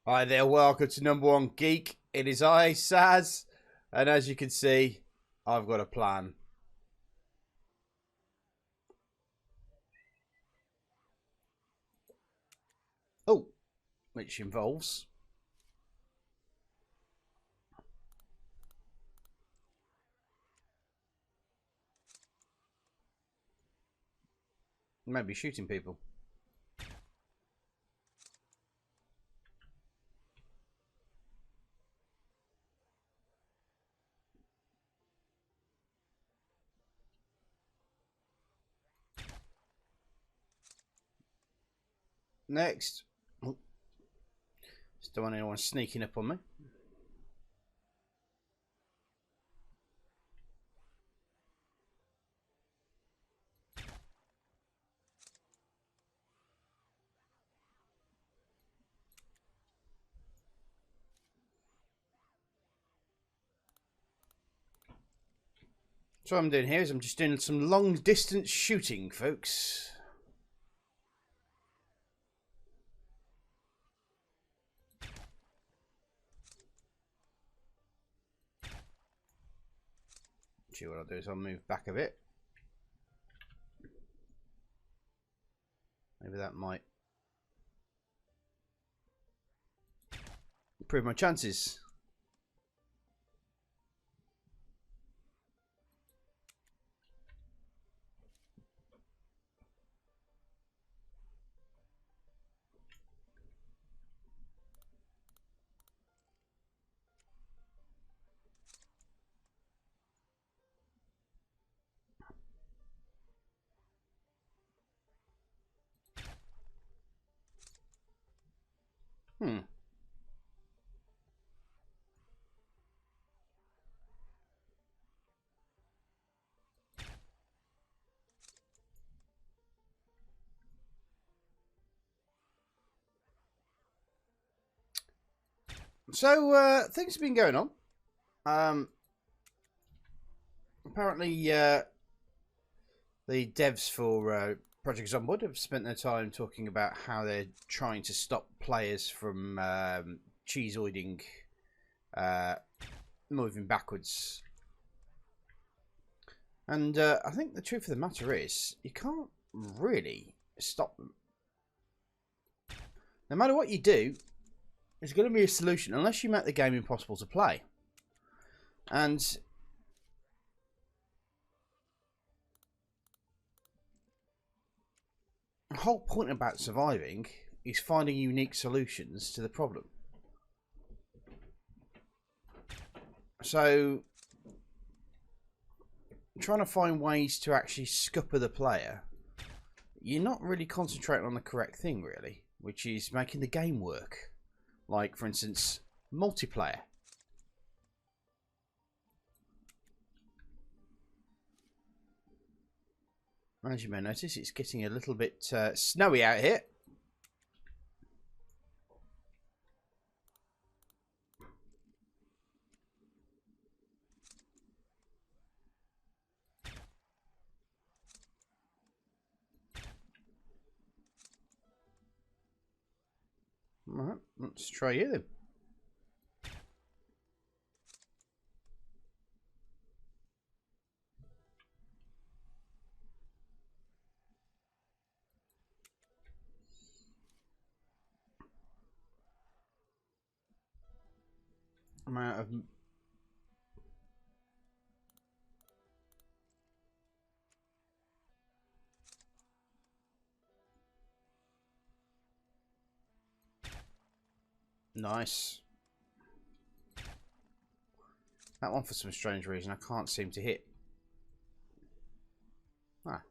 Hi there, welcome to number one Geek. It is I, Saz, and as you can see, I've got a plan. Oh, which involves maybe shooting people. Next. Oh, just don't want anyone sneaking up on me. So what I'm doing here is I'm just doing some long distance shooting, folks. See, what I'll do is I'll move back a bit. Maybe that might improve my chances. Hmm. So things have been going on. Apparently, the devs for Project Zomboid have spent their time talking about how they're trying to stop players from cheeseoiding, moving backwards. And I think the truth of the matter is, you can't really stop them. No matter what you do, there's going to be a solution, unless you make the game impossible to play. And the whole point about surviving is finding unique solutions to the problem. So, trying to find ways to actually scupper the player, you're not really concentrating on the correct thing, really, which is making the game work. Like, for instance, multiplayer. As you may notice, it's getting a little bit snowy out here. Alright, let's try you then. I'm out of... Nice. That one, for some strange reason, I can't seem to hit. Ah.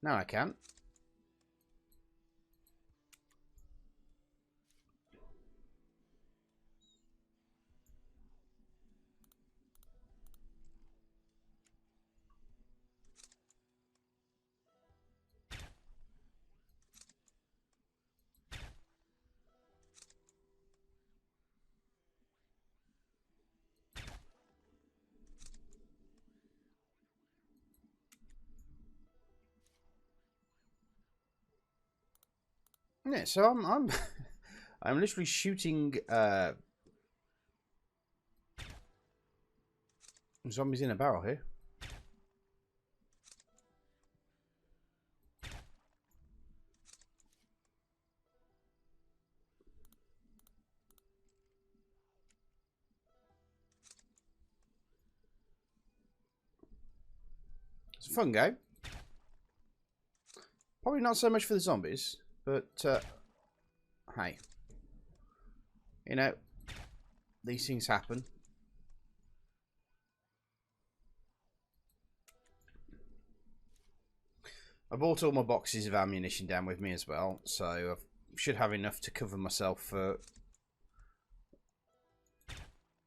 Now I can. Yeah, so I'm I'm literally shooting zombies in a barrel here. It's a fun game. Probably not so much for the zombies, but hey, you know, these things happen. I bought all my boxes of ammunition down with me as well, so I should have enough to cover myself for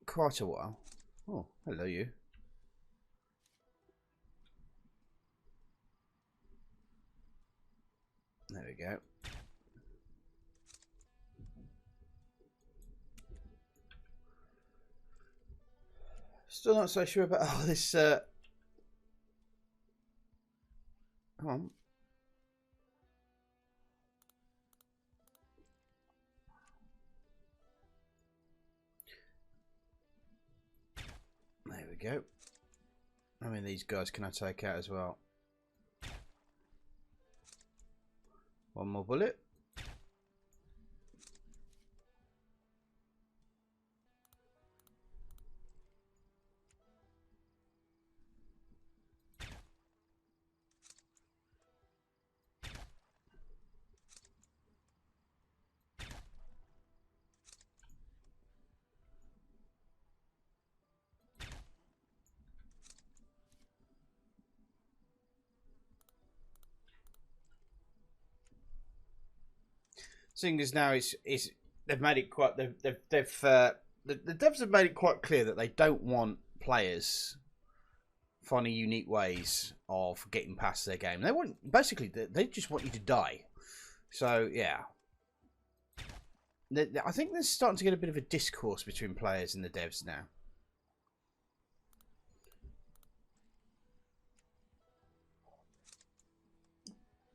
quite a while. Oh, hello you. There we go. Still not so sure about this. Come on. There we go. I mean, these guys can I take out as well? One more bullet. Seeing as now they've made it quite the devs have made it quite clear that they don't want players finding unique ways of getting past their game. They want basically they just want you to die. So yeah, I think there's starting to get a bit of a discourse between players and the devs now.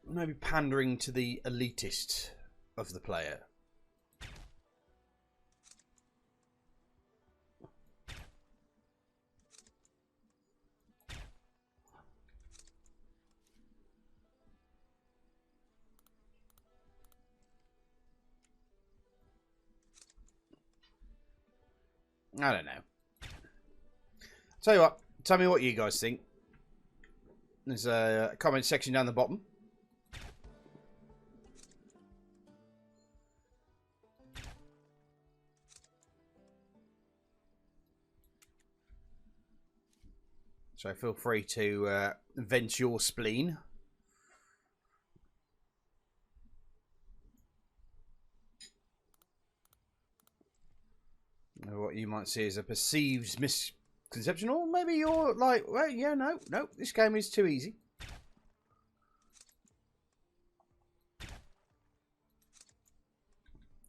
Maybe pandering to the elitist of the player. I don't know. Tell you what, tell me what you guys think. There's a comment section down the bottom. So feel free to vent your spleen. What you might see as a perceived misconception, or maybe you're like, well, yeah, no, this game is too easy.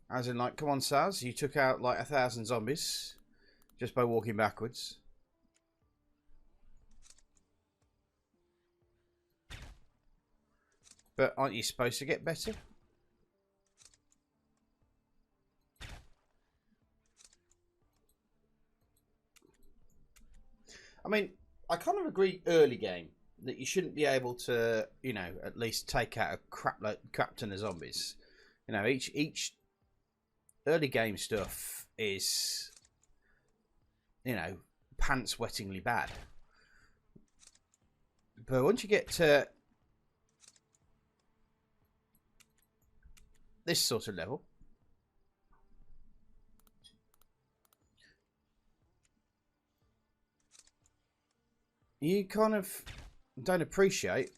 As in, like, come on, Saz, you took out like 1,000 zombies just by walking backwards. But aren't you supposed to get better? I mean, I kind of agree early game that you shouldn't be able to, you know, at least take out a crap ton of zombies. You know, each early game stuff is, you know, pants wettingly bad. But once you get to this sort of level, you kind of don't appreciate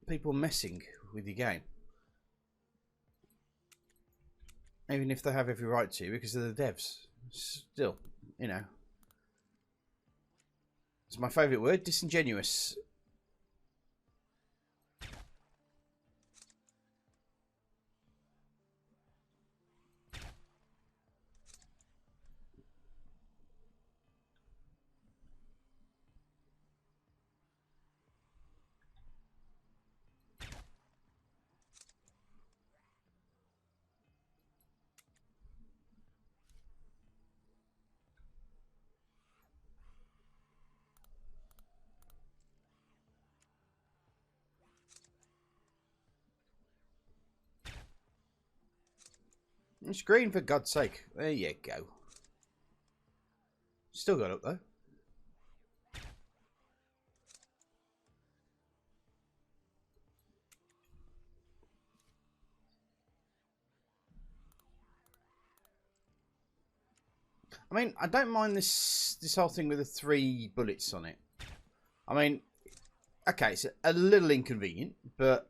people messing with your game. Even if they have every right to, because they're the devs. Still, you know. It's my favourite word, disingenuous. It's green, for God's sake. There you go. Still got up, though. I mean, I don't mind this whole thing with the 3 bullets on it. I mean, okay, it's a little inconvenient, but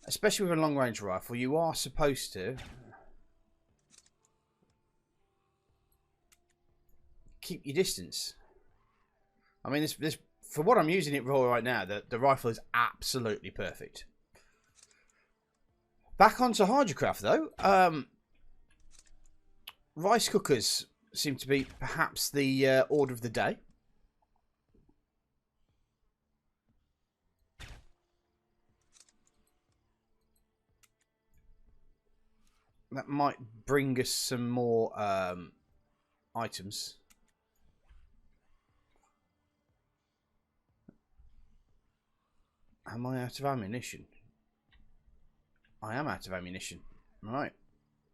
especially with a long-range rifle, you are supposed to keep your distance. I mean, this for what I'm using it for right now, the rifle is absolutely perfect. Back onto Hydrocraft, though. Rice cookers seem to be perhaps the order of the day. That might bring us some more items. Am I out of ammunition? I am out of ammunition. Right.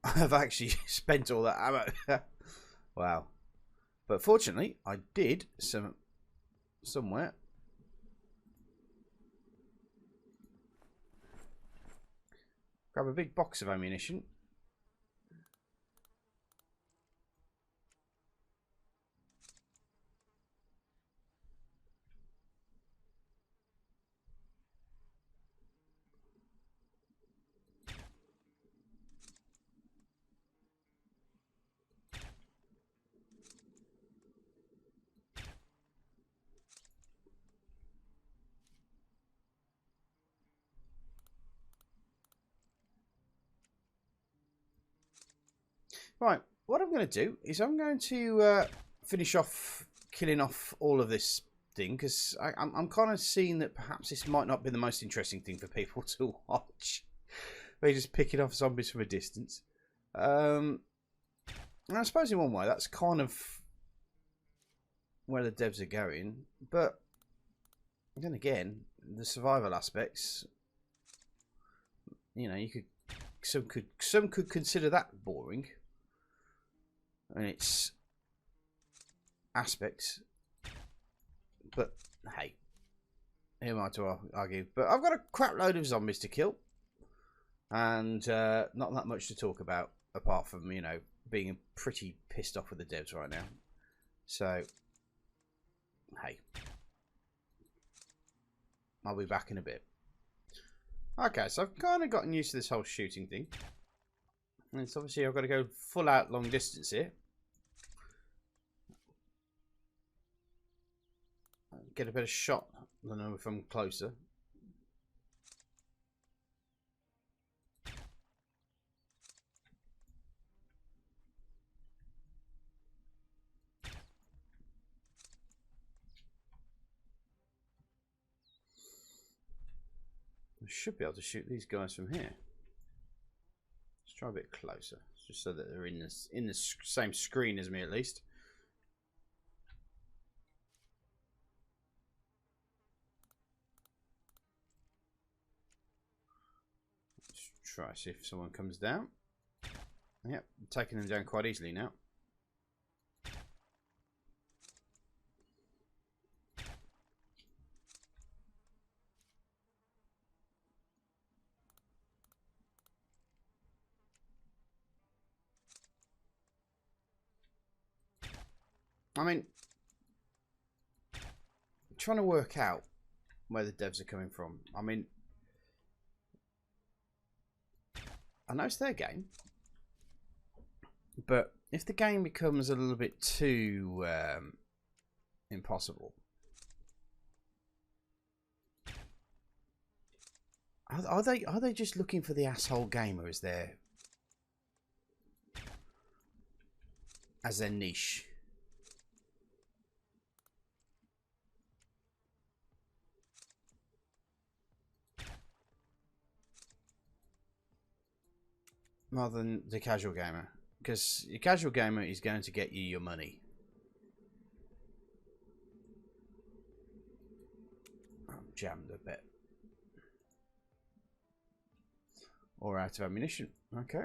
I've actually spent all that ammo. Wow. But fortunately, I did somewhere. Grab a big box of ammunition. Right, what I'm going to do is I'm going to finish off killing off all of this thing, because I'm kind of seeing that perhaps this might not be the most interesting thing for people to watch. They're just picking off zombies from a distance. And I suppose in one way that's kind of where the devs are going, but then again, the survival aspects, you know, some could consider that boring. And its aspects, but hey, who am I to argue? But I've got a crap load of zombies to kill, and not that much to talk about apart from, you know, being pretty pissed off with the devs right now. So hey, I'll be back in a bit. Okay, so I've kind of gotten used to this whole shooting thing, and it's obviously I've got to go full out long distance here. Get a better shot than if I'm closer. I should be able to shoot these guys from here. Let's try a bit closer, just so that they're in the same screen as me at least. Let's try see if someone comes down. Yep, I'm taking them down quite easily now. I mean, I'm trying to work out where the devs are coming from. I mean, I know it's their game, but if the game becomes a little bit too impossible, are they just looking for the asshole gamer as their niche? Rather than the casual gamer, because your casual gamer is going to get you your money. I'm jammed a bit. Or out of ammunition. Okay.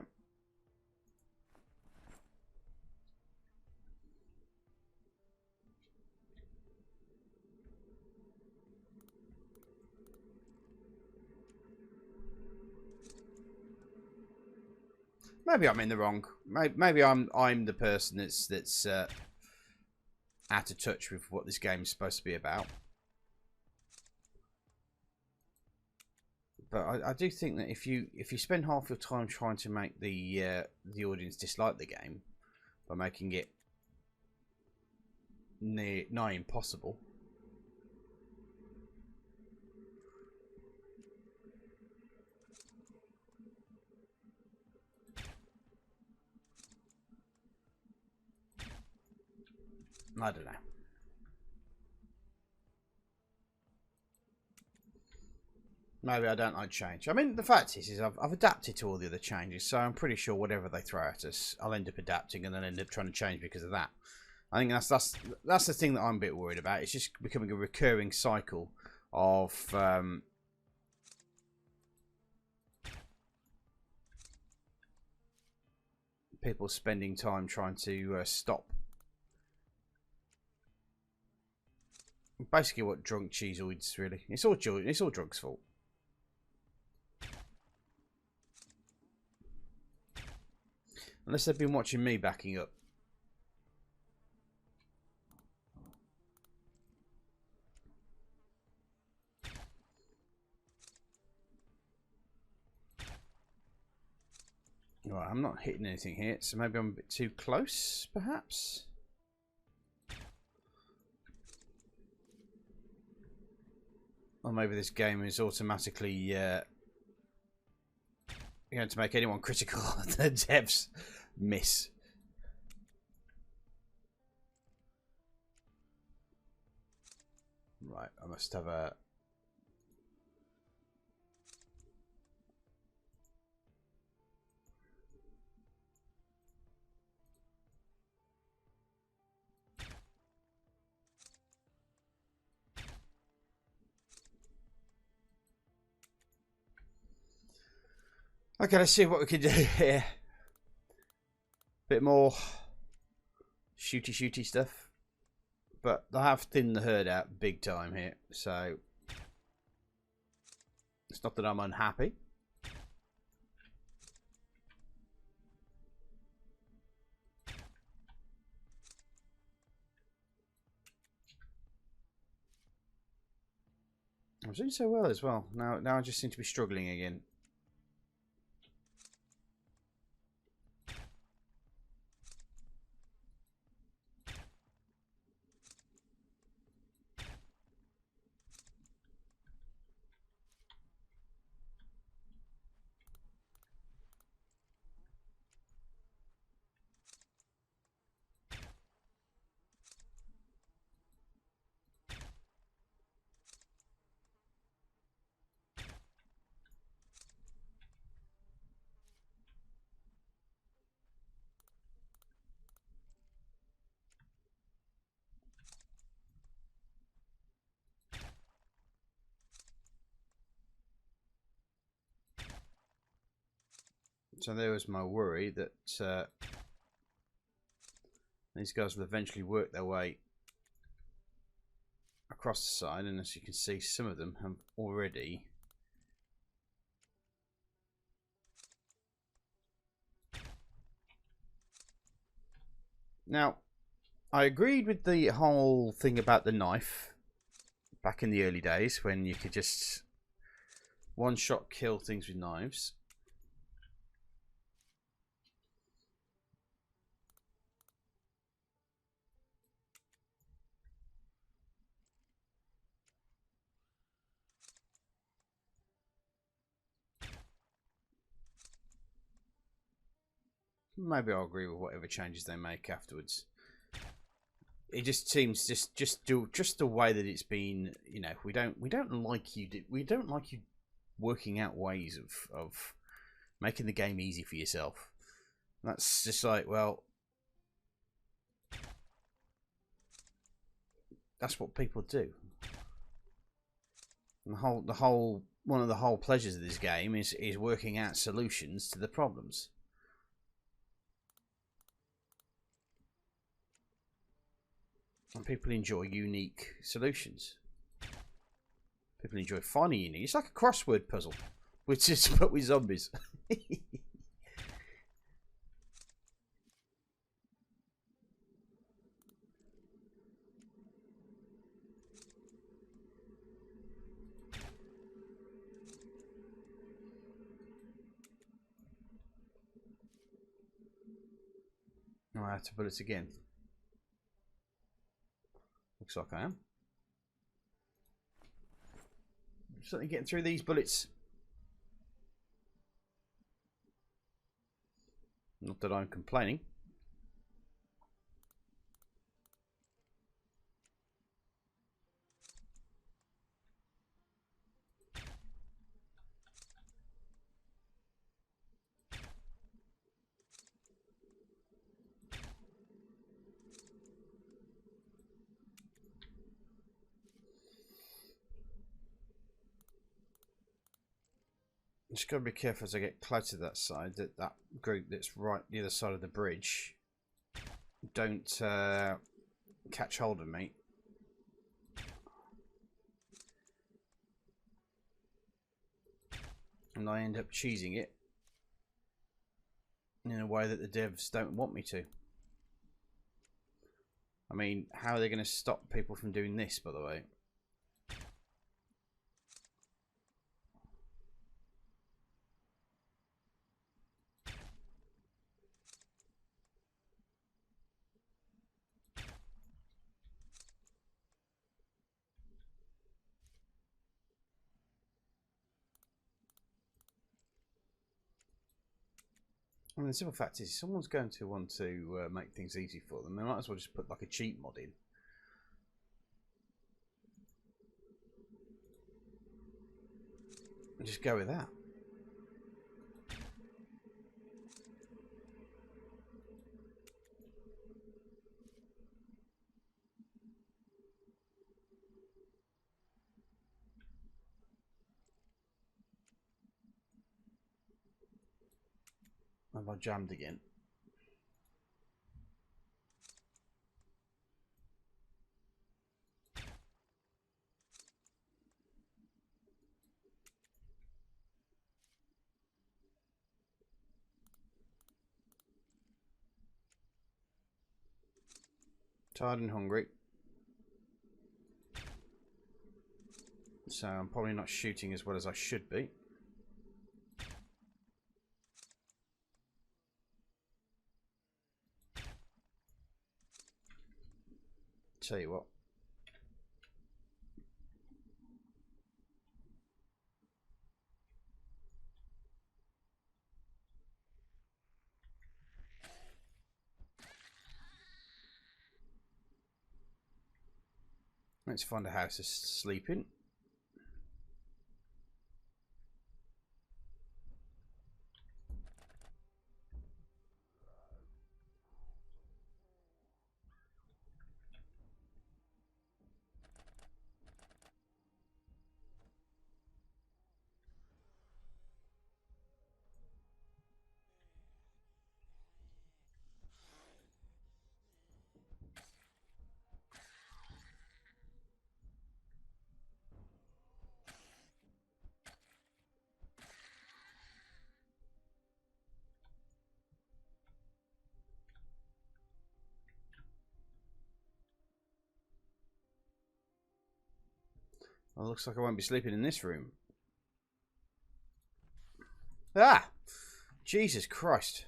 Maybe I'm in the wrong. Maybe I'm the person that's out of touch with what this game is supposed to be about. But I do think that if you spend half your time trying to make the audience dislike the game by making it nigh impossible, I don't know. Maybe I don't like change. I mean, the fact is I've adapted to all the other changes, so I'm pretty sure whatever they throw at us, I'll end up adapting and then end up trying to change because of that. I think that's the thing that I'm a bit worried about. It's just becoming a recurring cycle of people spending time trying to stop. Basically, what drunk cheeseoids really. It's all drugs' fault. Unless they've been watching me backing up. Right, I'm not hitting anything here, so maybe I'm a bit too close, perhaps? Or maybe this game is automatically going to make anyone critical of the devs miss. Right, I must have a... Okay, let's see what we can do here. Bit more shooty stuff. But I have thinned the herd out big time here, so it's not that I'm unhappy. I was doing so well as well. Now I just seem to be struggling again. So there was my worry that these guys will eventually work their way across the side, and as you can see, some of them have already now. I agreed with the whole thing about the knife back in the early days when you could just one shot kill things with knives. Maybe I'll agree with whatever changes they make afterwards. It just seems just the way that it's been. You know, we don't like you. We don't like you working out ways of making the game easy for yourself. That's just like, well, that's what people do. And the whole one of the whole pleasures of this game is working out solutions to the problems. And people enjoy unique solutions. People enjoy finding unique. It's like a crossword puzzle, which is but with zombies. Oh, I have to bullets again. Looks like I am. Certainly getting through these bullets. Not that I'm complaining. Just got to be careful as I get closer to that side, that group that's right the other side of the bridge don't catch hold of me. And I end up cheesing it in a way that the devs don't want me to. I mean, how are they going to stop people from doing this, by the way? I mean, the simple fact is, someone's going to want to make things easy for them. They might as well just put like a cheat mod in. And just go with that. Have I jammed again? Tired and hungry. So I'm probably not shooting as well as I should be. Tell you what. Let's find a house to sleep in. Well, looks like I won't be sleeping in this room. Ah! Jesus Christ.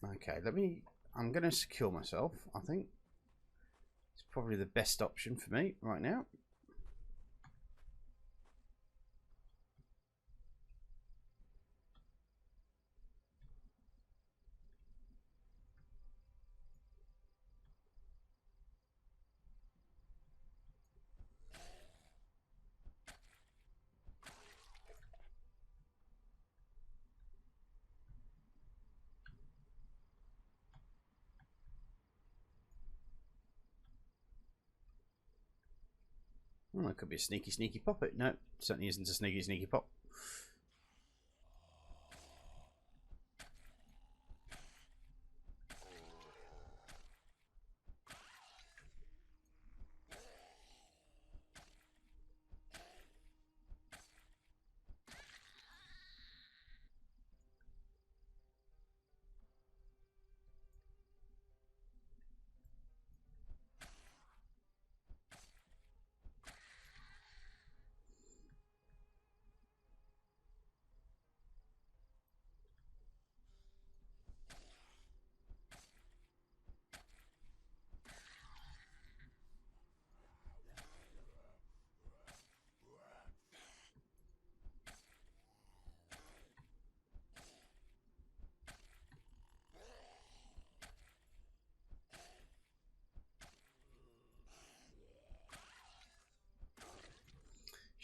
Okay, I'm going to secure myself, I think. It's probably the best option for me right now. Oh, it could be a sneaky, sneaky poppet. No, certainly isn't a sneaky, sneaky pop.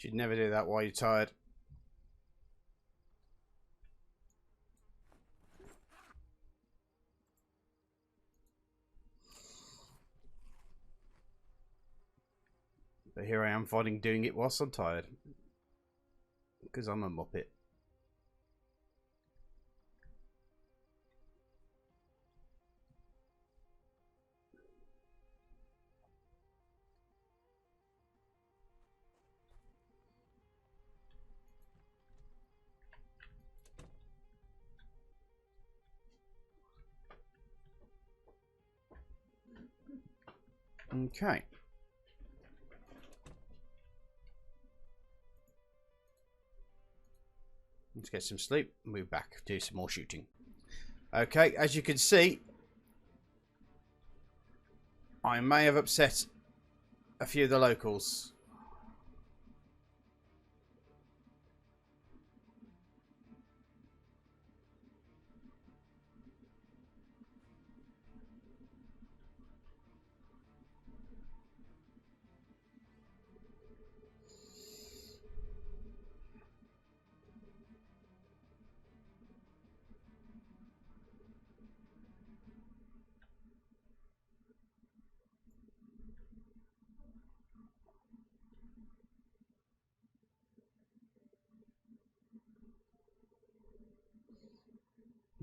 Should never do that while you're tired. But here I am doing it whilst I'm tired. Because I'm a muppet. Okay. Let's get some sleep. Move back. Do some more shooting. Okay, as you can see, I may have upset a few of the locals.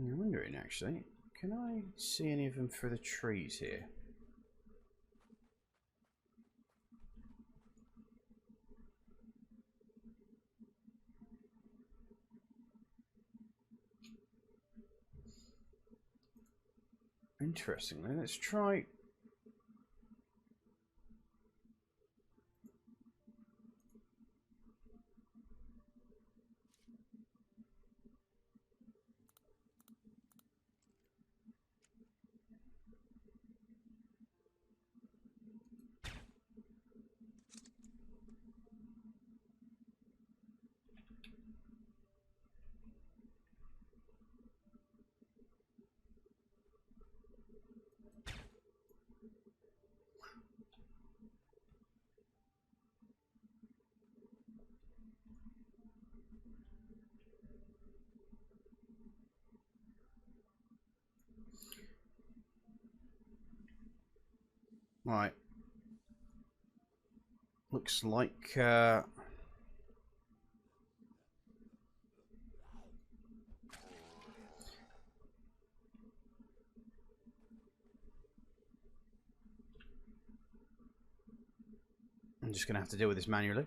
I'm wondering, actually, can I see any of them through the trees here? Interestingly, let's try... Right. Looks like... I'm just going to have to deal with this manually.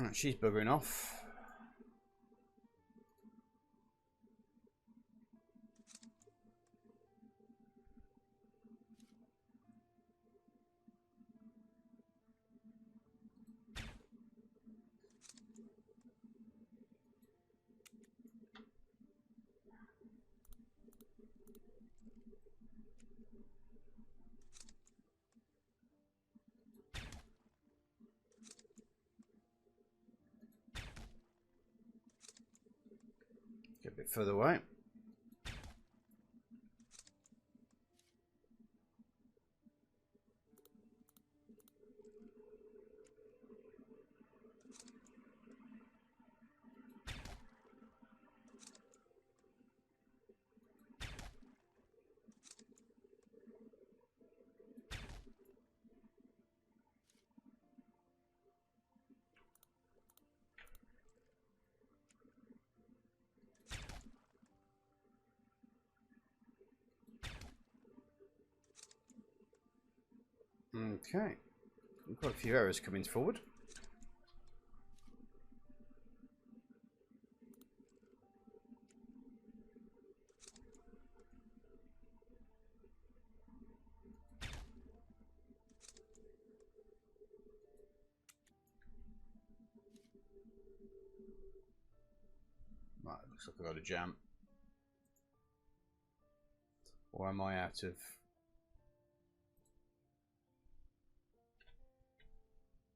Right, she's buggering off. Get a bit further away. Okay. We've got a few errors coming forward. Right, looks like I've got a jam. Or am I out of...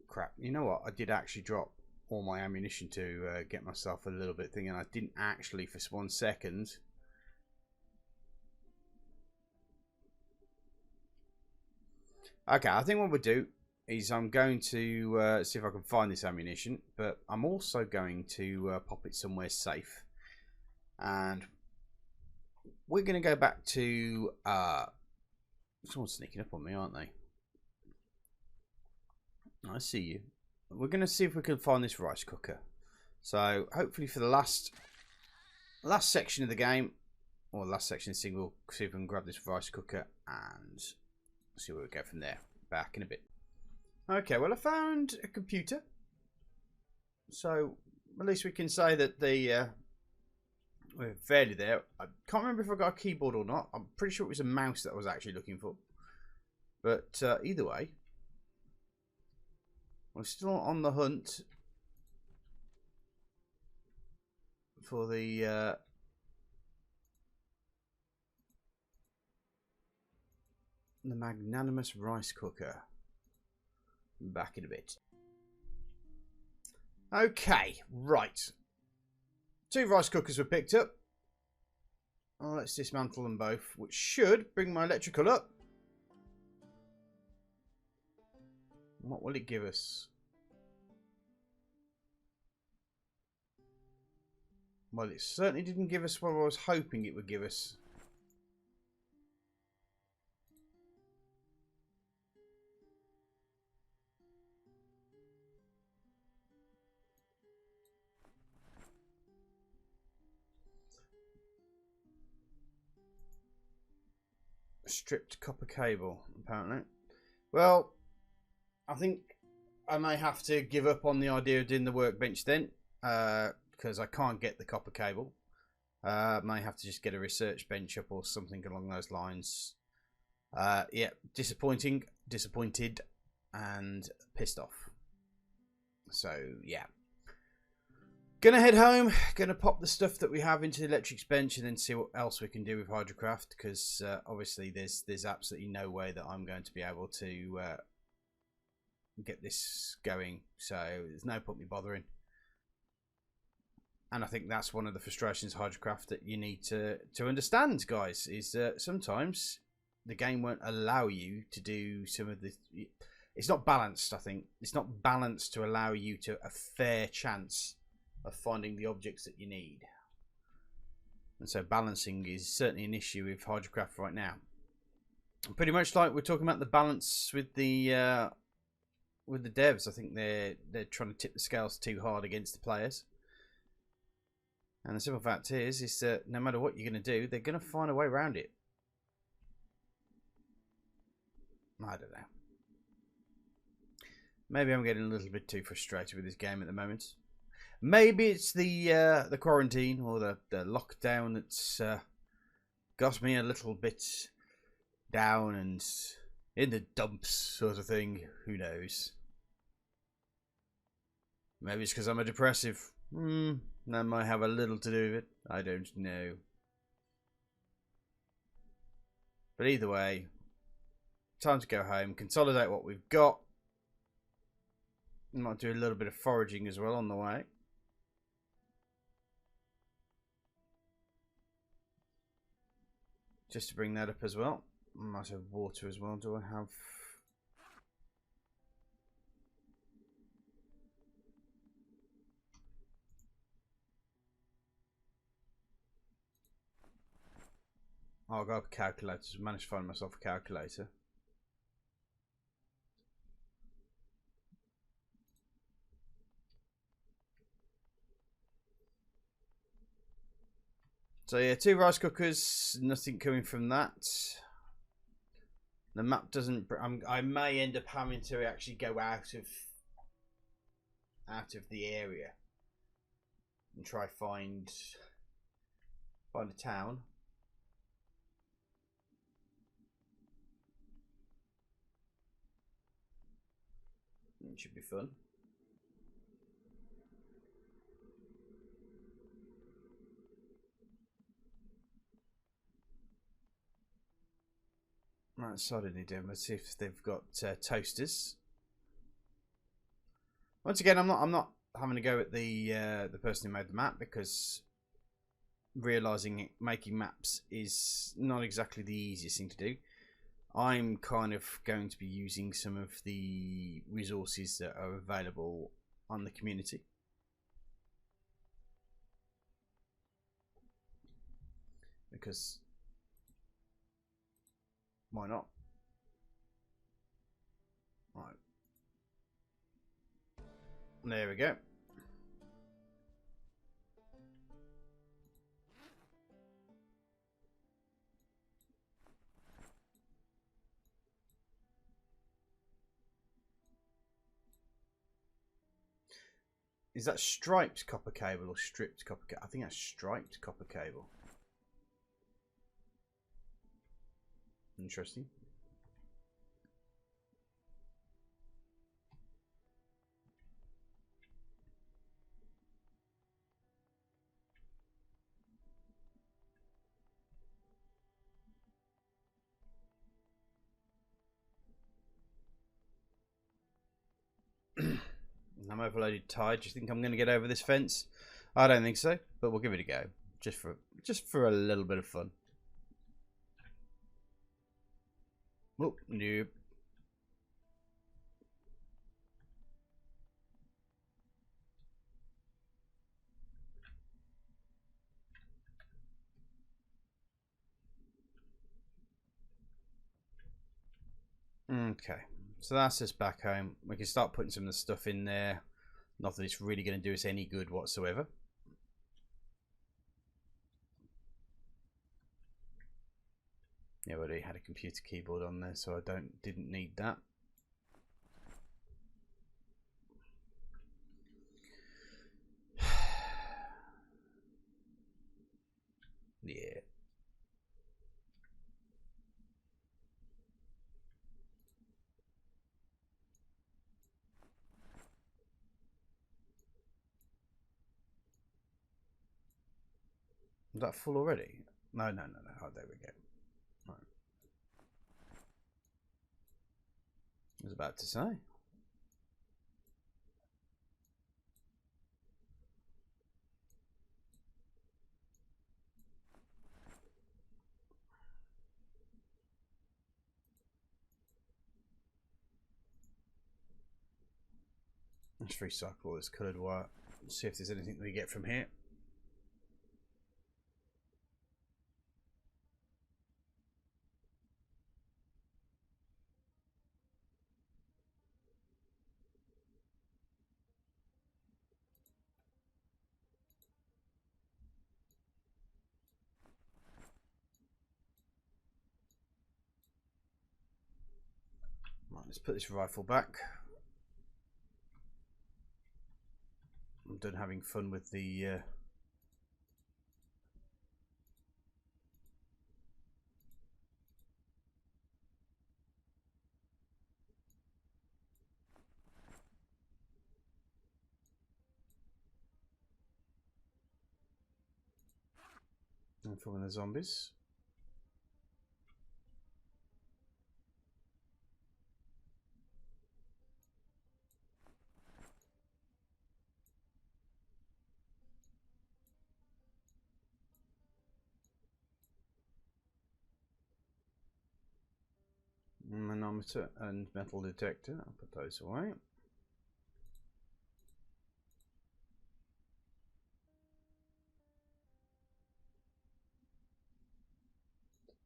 Crap. You know what? I did actually drop all my ammunition to get myself a little bit thing, and I didn't actually for 1 second. Okay, I think what we'll do is I'm going to see if I can find this ammunition, but I'm also going to pop it somewhere safe. And we're going to go back to... someone's sneaking up on me, aren't they? I see you. We're going to see if we can find this rice cooker. So hopefully for the last section of the game, or the last section of the single, see if we can grab this rice cooker and see where we go from there. Back in a bit. Okay, well I found a computer. So at least we can say that the we're fairly there. I can't remember if I got a keyboard or not. I'm pretty sure it was a mouse that I was actually looking for. But either way, we're still on the hunt for the magnanimous rice cooker. Back in a bit. Okay, right. 2 rice cookers were picked up. Oh, let's dismantle them both, which should bring my electrical up. What will it give us? Well, it certainly didn't give us what I was hoping it would give us. Stripped copper cable, apparently. Well, I think I may have to give up on the idea of doing the workbench then, because I can't get the copper cable. May have to just get a research bench up or something along those lines. Yeah, disappointed, and pissed off. So yeah, gonna head home. Gonna pop the stuff that we have into the electrics bench and then see what else we can do with Hydrocraft, because obviously there's absolutely no way that I'm going to be able to get this going. So there's no point me bothering. And I think that's one of the frustrations of Hydrocraft that you need to understand, guys, is that sometimes the game won't allow you to do some of the... It's not balanced, I think. It's not balanced to allow you to a fair chance of finding the objects that you need. And so balancing is certainly an issue with Hydrocraft right now. Pretty much like we're talking about the balance with the devs. I think they're trying to tip the scales too hard against the players. And the simple fact is that no matter what you're going to do, they're going to find a way around it. I don't know. Maybe I'm getting a little bit too frustrated with this game at the moment. Maybe it's the quarantine or the lockdown that's got me a little bit down and in the dumps sort of thing. Who knows? Maybe it's because I'm a depressive. That might have a little to do with it. I don't know. But either way, time to go home, consolidate what we've got. Might do a little bit of foraging as well on the way. Just to bring that up as well. I might have water as well. Do I have... Oh, I've got a calculator. Just managed to find myself a calculator. So yeah, 2 rice cookers. Nothing coming from that. The map doesn't... I may end up having to actually go out of the area and try find a town. It should be fun. Right, solidly doing. Let's see if they've got toasters. Once again, I'm not having to go at the person who made the map, because realizing making maps is not exactly the easiest thing to do. I'm kind of going to be using some of the resources that are available on the community. Because why not? Right. There we go. Is that striped copper cable or stripped copper cable? I think that's striped copper cable. Interesting. I'm overloaded tired. Do you think I'm going to get over this fence? I don't think so, but we'll give it a go. Just for a little bit of fun. Oh, nope. Okay, so that's us back home. We can start putting some of the stuff in there. Not that it's really going to do us any good whatsoever. Yeah, but I had a computer keyboard on there, so I didn't need that. Yeah. Is that full already? No. Oh, there we go. Right. I was about to say. Let's recycle all this coloured wire. See if there's anything we get from here. Right, let's put this rifle back. done having fun with the... informing the zombies. Manometer and metal detector. I'll put those away.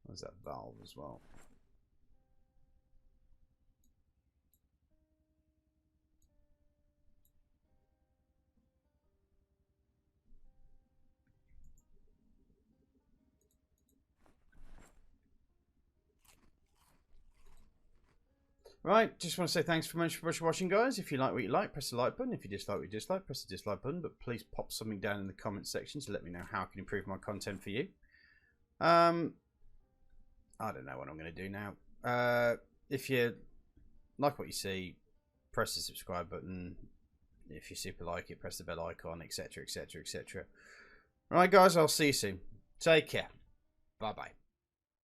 There's that valve as well. Right, just want to say thanks very much for watching, guys. If you like what you like, press the like button. If you dislike what you dislike, press the dislike button. But please pop something down in the comment section to let me know how I can improve my content for you. I don't know what I'm going to do now. If you like what you see, press the subscribe button. If you super like it, press the bell icon, etc, etc, etc. Right, guys, I'll see you soon. Take care. Bye-bye.